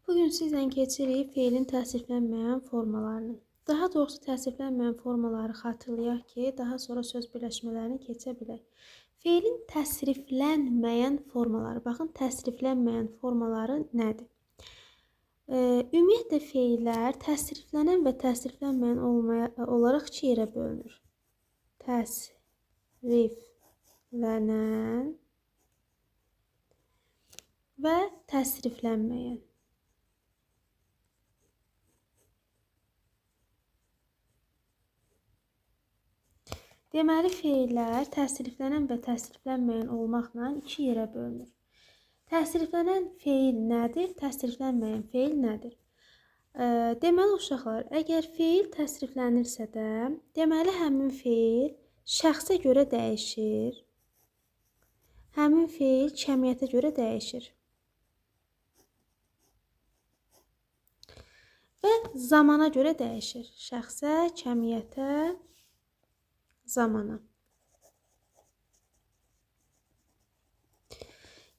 Bugün sizlə keçirik feilin təsriflənməyən formalarını. Daha doğrusu təsriflənməyən formaları xatırlayaq ki, daha sonra söz birləşmələrini keçə bilək. Feilin təsriflənməyən formaları. Baxın, təsriflənməyən formaları nədir? Ümumiyyətlə feillər təsriflənən və təsriflənməyən olaraq iki yerə bölünür. Təsriflənən və təsriflənməyən. Deməli, feillər təsriflənən və təsriflənməyən olmaqla iki yerə bölünür. Təsriflənən feil nədir? Təsriflənməyən feil nədir? Deməli, uşaqlar, əgər feil təsriflənirsə də, deməli, həmin feil şəxsə görə dəyişir. Həmin feil kəmiyyətə görə dəyişir. Və zamana görə dəyişir. Şəxsə, kəmiyyətə, zamana.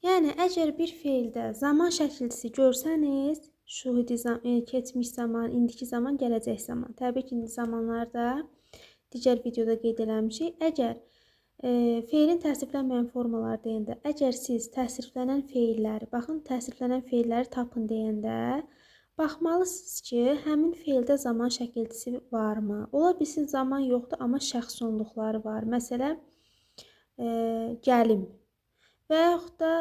Yəni, əgər bir feildə zaman şəkilçisi görsəniz, şuhudi keçmiş zaman, indiki zaman, gələcək zaman. Təbii ki, indi zamanlarda digər videoda qeyd eləmişik. Əgər feilin təsriflənməyən formaları deyəndə, əgər siz təsriflənən feilləri, baxın, təsriflənən feilləri tapın deyəndə, baxmalısınız ki, həmin feildə zaman şəkilçisi varmı? Ola bilsin zaman yoxdur, amma şəxs sonluqları var. Məsələn, gəlim və yaxud da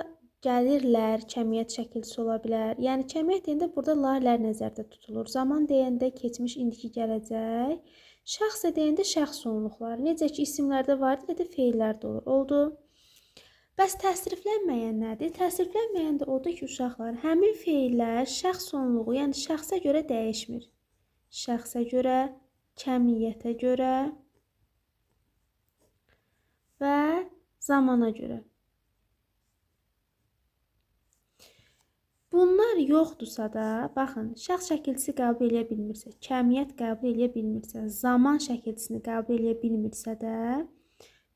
gəlirlər, kəmiyyət şəkilçisi ola bilər. Yəni, kəmiyyət deyəndə burada lar-lər nəzərdə tutulur. Zaman deyəndə keçmiş, indiki, gələcək. Şəxs deyəndə şəxs sonluqları. Necə ki, isimlərdə var, elə də feillərdə olur. Oldu. Bəs təsriflənməyən nədir? Təsriflənməyən də odur ki, uşaqlar, həmin feillər şəxs sonluğu, yəni şəxsə görə dəyişmir. Şəxsə görə, kəmiyyətə görə və zamana görə. Bunlar yoxdursa da, baxın, şəxs şəkilçisi qəbul edə bilmirsə, kəmiyyət qəbul edə bilmirsə, zaman şəkilçisini qəbul edə bilmirsə də,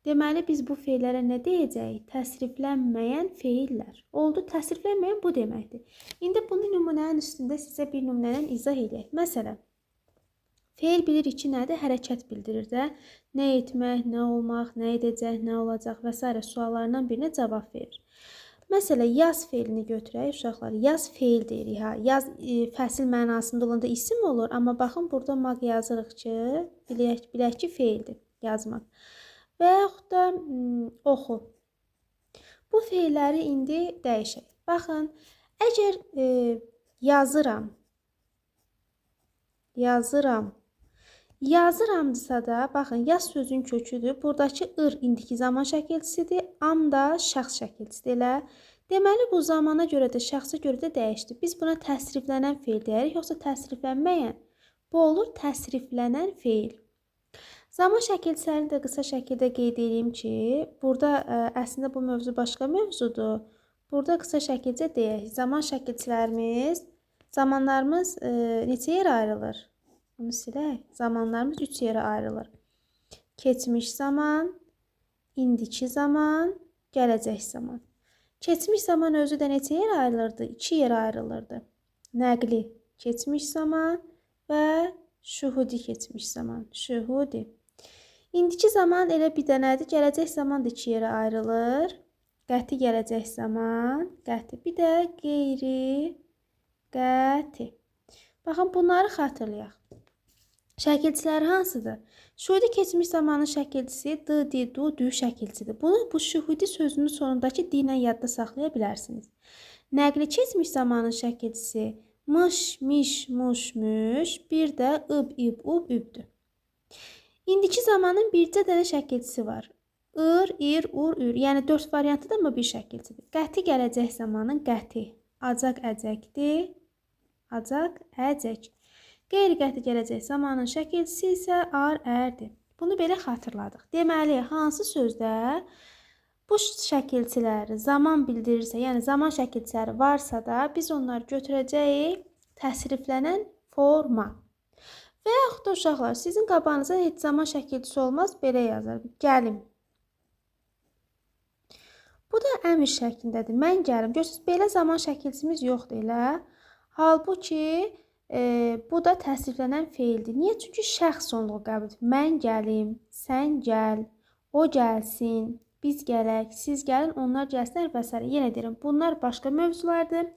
deməli, biz bu feillərə nə deyəcəyik? Təsriflənməyən feillər. Oldu, təsriflənməyən bu deməkdir. İndi bunu nümunənin üstündə sizə bir nümunələ izah edək. Məsələn, feil bilirik ki, nədir? Hərəkət bildirir də. Nə etmək, nə olmaq, nə edəcək, nə olacaq və s. suallarından birinə cavab verir. Məsələn, yaz feilini götürək, uşaqlar. Yaz feil deyirik. Yaz fəsil mənasında olanda isim olur, amma baxın, burada maq yazırıq ki, bilək ki, feildir yazmaq. Və yaxud da oxu. Bu feilləri indi dəyişək. Baxın, əgər yazıramdırsa da, baxın, yaz sözün köküdür. Buradakı ır indiki zaman şəkilçisidir, am da şəxs şəkilçisidir. Elə. Deməli, bu zamana görə də, şəxsə görə də dəyişdi. Biz buna təsriflənən feil deyirik, yoxsa təsriflənməyən? Bu olur təsriflənən feil. Zaman şəkilçilərini də qısa şəkildə qeyd edeyim ki, burada əslində bu mövzu başqa mövzudur. Burada qısa şəkildə deyək. Zaman şəkilçilərimiz, zamanlarımız neçə yerə ayrılır? Bunu silək. Zamanlarımız 3 yerə ayrılır. Keçmiş zaman, indiki zaman, gələcək zaman. Keçmiş zaman özü də neçə yerə ayrılırdı? 2 yerə ayrılırdı. Nəqli keçmiş zaman və şuhudi keçmiş zaman. Şuhudi. İndiki zaman elə bir dənədir. Gələcək zaman da 2 yerə ayrılır. Qəti gələcək zaman, qəti. Bir də qeyri-qəti. Baxın, bunları xatırlayaq. Şəkilçiləri hansıdır? Şuhudi keçmiş zamanın şəkilçisi d, di, du, dü şəkilçisidir. Bunu bu şuhudi sözünün sonundakı d ilə yadda saxlaya bilərsiniz. Nəqli keçmiş zamanın şəkilçisi mış, miş, muş, müş, bir də ıb, ib, ub, übdür. İndiki zamanın bircə dənə şəkilçisi var. Ir, ir, ur, ür. Yəni 4 variantı da amma bir şəkilçidir. Qəti gələcək zamanın qəti. Acaq, əcəkdir. Acaq, əcək. Qeyri-qəti gələcək zamanın şəkilçisi isə ar, ərdir. Bunu belə xatırladıq. Deməli, hansı sözdə bu şəkilçilər zaman bildirirsə, yəni zaman şəkilçiləri varsa da, biz onları götürəcəyik təsriflənən forma. Və yaxud da uşaqlar, sizin qabağınıza heç zaman şəkilçisi olmaz, belə yazar. Gəlim. Bu da əmr şəklindədir. Mən gəlim. Görürsünüz, belə zaman şəkilçimiz yoxdur elə. Halbuki bu da təsriflənən feildir. Niyə? Çünki şəxs sonluğu qəbul edir. Mən gəlim, sən gəl, o gəlsin, biz gələk, siz gəlin, onlar gəlsinlər və s. Yenə deyirəm, bunlar başqa mövzulardır.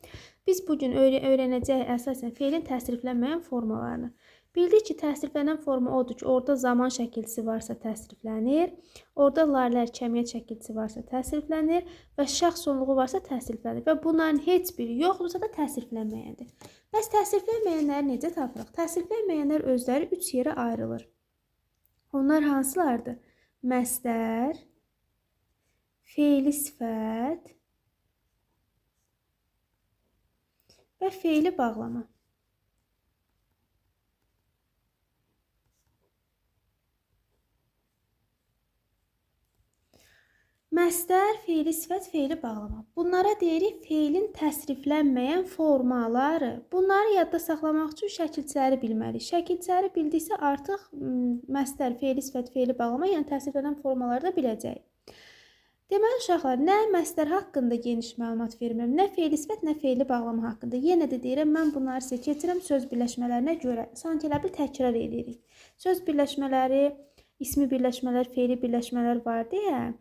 Biz bugün öyrənəcəyik əsasən feilin təsriflənməyən formalarını. Bildik ki, təsriflənən forma odur ki, orada zaman şəkilçisi varsa təsriflənir, orada larlər, kəmiyyət şəkilçisi varsa təsriflənir və şəxs sonluğu varsa təsriflənir və bunların heç biri yoxdursa da təsriflənməyəndir. Bəs təsriflənməyənləri necə tapırıq? Təsriflənməyənlər özləri 3 yerə ayrılır. Onlar hansılardır? Məstər, feili sifət və feili bağlama. Məstər, feili sifət, feili bağlama. Bunlara deyirik feilin təsriflənməyən formaları. Bunları yadda saxlamaq üçün şəkilçiləri bilməliyik. Şəkilçiləri bildiksə artıq məstər, feili sifət, feili bağlama, yəni təsriflənən formaları da biləcəyik. Deməli uşaqlar, nə məstər haqqında geniş məlumat vermirəm, nə feili sifət, nə feili bağlama haqqında. Yenə də deyirəm, mən bunları sizə keçirəm söz birləşmələrinə görə. Sanki elə bil təkrar edirik. Söz birləşmələri, ismi birləşmələr, feili birləşmələr var deyə.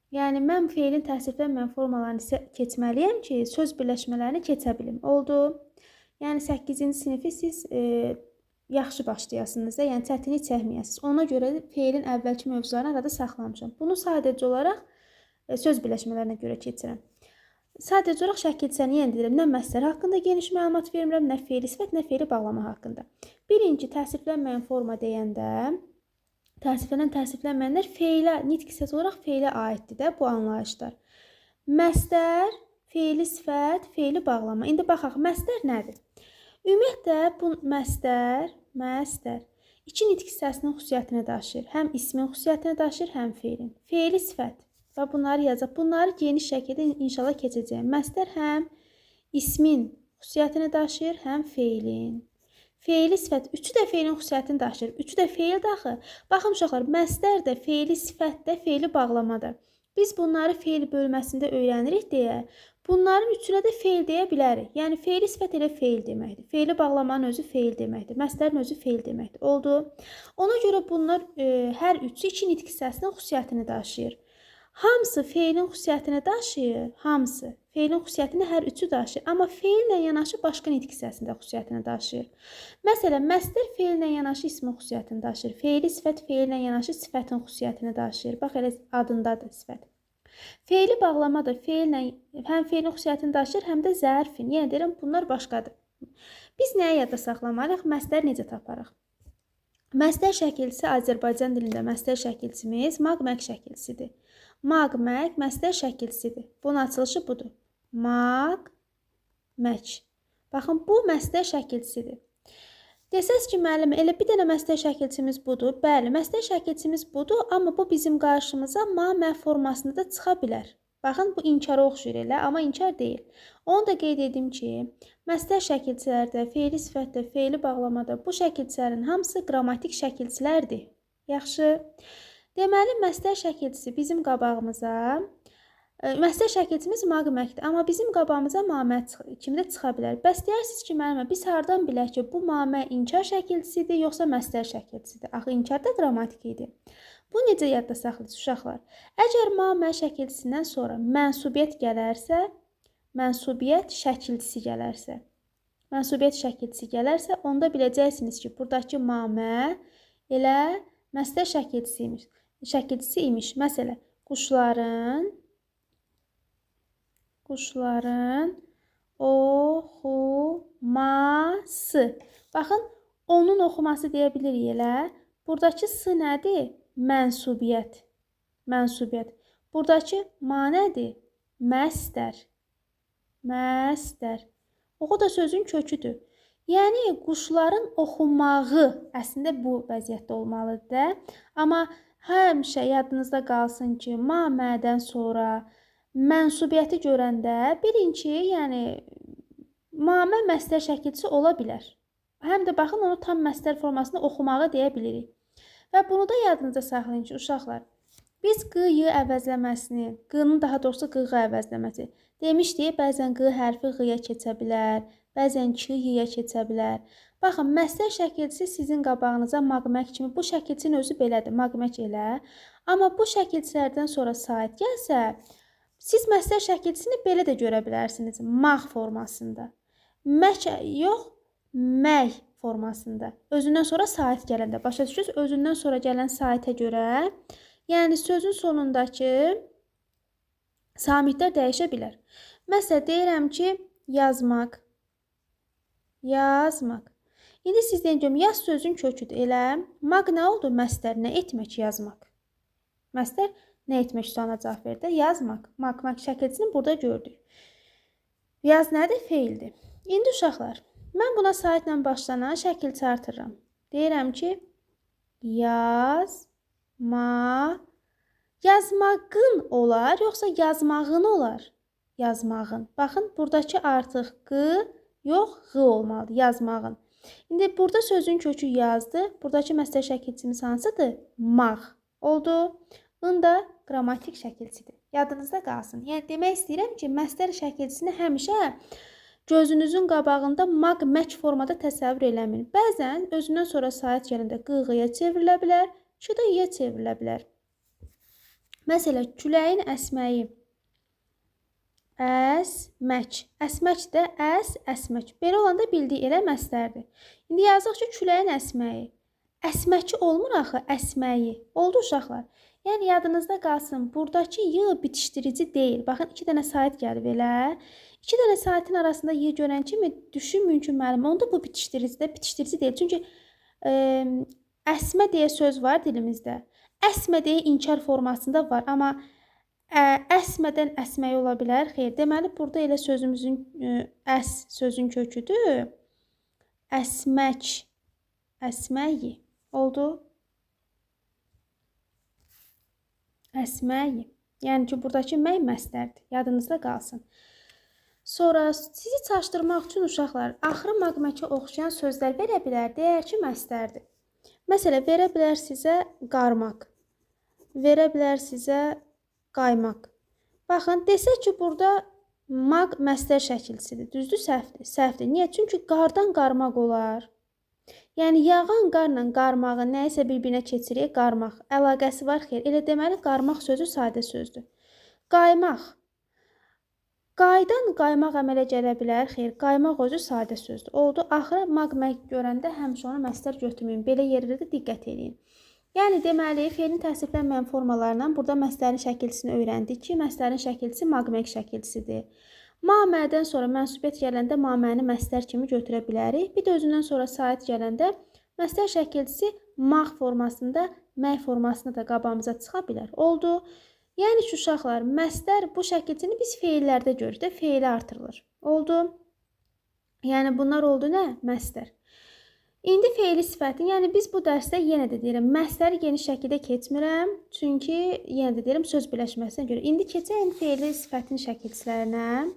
Yəni, mən feilin təsriflənməyən formalarını sizə keçməliyəm ki, söz birləşmələrini keçə bilim. Oldu. Yəni, 8-ci sinifi siz yaxşı başlayasınız da, yəni çətinlik çəkməyəsiniz. Ona görə feilin əvvəlki mövzularını arada saxlamışam. Bunu sadəcə olaraq söz birləşmələrinə görə keçirəm. Sadəcə olaraq şəkilçəni yenə deyirəm, nə məstər haqqında geniş məlumat vermirəm, nə feili sifət, nə feili bağlama haqqında. Birinci, təsriflənməyən forma deyəndə, təsriflənən, təsriflənməyənlər feilə, nitq hissəsi olaraq feilə aiddir də bu anlayışlar. Məstər, feili sifət, feili bağlama. İndi baxaq, məstər nədir? Ümumiyyətlə, bu məstər iki nitq hissəsinin xüsusiyyətini daşıyır. Həm ismin xüsusiyyətini daşıyır, həm feilin. Feili sifət və bunları yazaq. Bunları geniş şəkildə inşallah keçəcəyəm. Məstər həm ismin xüsusiyyətini daşıyır, həm feilin. Feili sifət, üçü də feilin xüsusiyyətini daşıyır. Üçü də feil daxı. Baxın uşaqlar, məstər də, feili sifət də, feili bağlamadır. Biz bunları feil bölməsində öyrənirik deyə, bunların üçünə də feil deyə bilərik. Yəni, feili sifət elə feil deməkdir. Feili bağlamanın özü feil deməkdir. Məstərin özü feil deməkdir. Oldu. Ona görə bunlar hər üçü iki nitq hissəsinin xüsusiyyətini daşıyır. Hamısı feilin xüsusiyyətini daşıyır, hamısı. Feilin xüsusiyyətini hər üçü daşıyır. Amma feillə yanaşı başqa nitq hissəsində xüsusiyyətini daşıyır. Məsələn, məstər feillə yanaşı ismin xüsusiyyətini daşıyır. Feili sifət feillə yanaşı sifətin xüsusiyyətini daşıyır. Bax, elə adındadır sifət. Feili bağlama da həm feilin xüsusiyyətini daşıyır, həm də zərfin. Yenə deyirəm, bunlar başqadır. Biz nəyə yadda saxlamalıyıq? Məstər necə taparıq? Məstər şəkilçisi Azərbaycan dilində məstər şəkilçimiz maqmək şəkilçisidir. Maqmək məstər şəkilçisidir. Bunun açılışı budur. Maqmək. Baxın, bu məstər şəkilçisidir. Desəz ki, müəllim, elə bir dənə məstər şəkilçimiz budur. Bəli, məstər şəkilçimiz budur, amma bu bizim qarşımıza ma-mə formasında da çıxa bilər. Baxın, bu inkara oxşuyur elə, amma inkar deyil. Onu da qeyd edim ki, məstər şəkilçilərdə, feili sifətdə, feili bağlamada bu şəkilçilərin hamısı qrammatik şəkilçilərdir. Yaxşı. Deməli, məstər şəkilçisi bizim qabağımıza, məstər şəkilçimiz maqməkdir, amma bizim qabağımıza mamə kimi də çıxa bilər. Bəs deyirsiniz ki, müəllimə, biz hardan bilək ki, bu mamə inkar şəkilçisidir, yoxsa məstər şəkilçisidir? Axı, inkar da qrammatik idi. Bu necə yadda saxlayırsınız, uşaqlar? Əgər mamə şəkilçisindən sonra mənsubiyyət gələrsə, mənsubiyyət şəkilçisi gələrsə, onda biləcəksiniz ki, buradakı mamə elə məstər şəkilçisi imiş. Məsələn, quşların oxuması. Baxın, onun oxuması deyə bilirik elə. Buradakı s nədir? Mənsubiyyət. Buradakı ma nədir? Məstər. Oxu da sözün köküdür. Yəni, quşların oxumağı əslində bu vəziyyətdə olmalıdır da. Amma həmişə yadınızda qalsın ki, mamədən sonra mənsubiyyəti görəndə bilin ki, yəni, mamə məstər şəkilçisi ola bilər. Həm də baxın, onu tam məstər formasında oxumağı deyə bilirik. Və bunu da yadınızda saxlayın ki, uşaqlar, biz q-yı əvəzləməsini, q-nın daha doğrusu q-ğı əvəzləməsi Demişdik, bəzən q hərfi ğ-ya keçə bilər, bəzən k y-ya keçə bilər. Baxın, məstər şəkilçisi sizin qabağınıza maqmək kimi, bu şəkilçinin özü belədir, maqmək elə. Amma bu şəkilçilərdən sonra sait gəlsə, siz məstər şəkilçisini belə də görə bilərsiniz, mağ formasında. Mək yox, məy formasında. Özündən sonra sait gələndə, başa düşürsünüz, özündən sonra gələn saitə görə, yəni sözün sonundakı samitlər dəyişə bilər. Məsələn, deyirəm ki, yazmaq. Yazmaq. İndi siz deyəcəm, yaz sözün köküdür. Elə, maq nə oldu? Məstər, nə etmək, yazmaq. Məstər, nə etmək sualına cavab verdi? Yazmaq. Maq şəkilçisini burada gördük. Yaz nədir? Feildir. İndi uşaqlar, mən buna saitlə başlanan şəkilçi artırıram. Deyirəm ki, yazmaq. Yazmağın olar, yoxsa yazmağın olar? Yazmağın. Baxın, buradakı artıq q, yox, ğ olmalıdır, yazmağın. İndi burada sözün kökü yazdı. Buradakı məstər şəkilçimiz hansıdır? Mağ oldu. In da qrammatik şəkilçidir. Yadınızda qalsın. Yəni, demək istəyirəm ki, məstər şəkilçisini həmişə gözünüzün qabağında maq, mək formada təsəvvür eləməyin. Bəzən özündən sonra sait gələndə q, ğ-ya çevrilə bilər, ç da y-ya çevrilə bilər. Məsələn, küləyin əsməyi. Əsmək. Əsmək də əsmək. Belə olanda bildiyi elə məstərdir. İndi yazıq ki, küləyin əsməyi. Əsməki olmur axı, əsməyi. Oldu uşaqlar. Yəni, yadınızda qalsın, buradakı y bitişdirici deyil. Baxın, 2 dənə sait gəlib elə. 2 dənə saitin arasında y görən kimi düşünməyin ki, müəllim, onda bu bitişdirici deyil. Çünki əsmə deyə söz var dilimizdə. Əsmə deyə inkar formasında var, amma əsmədən əsməyi ola bilər. Xeyr, deməli, burada elə sözümüzün əs sözün köküdür. Əsmək, əsməyi oldu. Əsməyi. Yəni ki, buradakı məy məstərdir. Yadınızda qalsın. Sonra sizi çaşdırmaq üçün uşaqlar, axırı maqməkə oxşayan sözlər verə bilər, deyər ki, məstərdir. Məsələn, verə bilər sizə qarmaq, verə bilər sizə qaymaq. Baxın, desək ki, burada maq məstər şəkilçisidir, düzdür, səhvdir, səhvdir. Niyə? Çünki qardan qarmaq olar. Yəni, yağan qarla qarmağı nəyisə bir-birinə keçirik, qarmaq. Əlaqəsi var, xeyr. Elə deməli, qarmaq sözü sadə sözdür. Qaymaq. Qaydan qaymaq əmələ gələ bilər, xeyr. Qaymaq özü sadə sözdür. Oldu, axıra maqmək görəndə həmişə onu məstər götürməyin. Belə yerlərdə də diqqət edin. Yəni, deməli, feilin təsriflənməyən formalarından burada məstərin şəkilçisini öyrəndik ki, məstərin şəkilçisi maqmək şəkilçisidir. Mamədən sonra mənsubiyyət gələndə maməni məstər kimi götürə bilərik. Bir də özündən sonra sait gələndə məstər şəkilçisi mağ formasında, məy formasında da qabağımıza çıxa bilər. Oldu. Yəni ki, uşaqlar, məstər bu şəkilçini biz feillərdə görürük də, feili artırılır. Oldu. Yəni, bunlar oldu nə? Məstər. İndi feili sifətin, yəni biz bu dərsdə yenə də deyirəm, məstəri geniş şəkildə keçmirəm. Çünki yenə də deyirəm, söz birləşməsinə görə. İndi keçəyim feili sifətin şəkilçilərinə.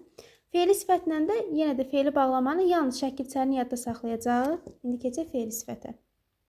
Feili sifətlə də yenə də feili bağlamanın yalnız şəkilçilərini yadda saxlayacaq. İndi keçək feili sifətə.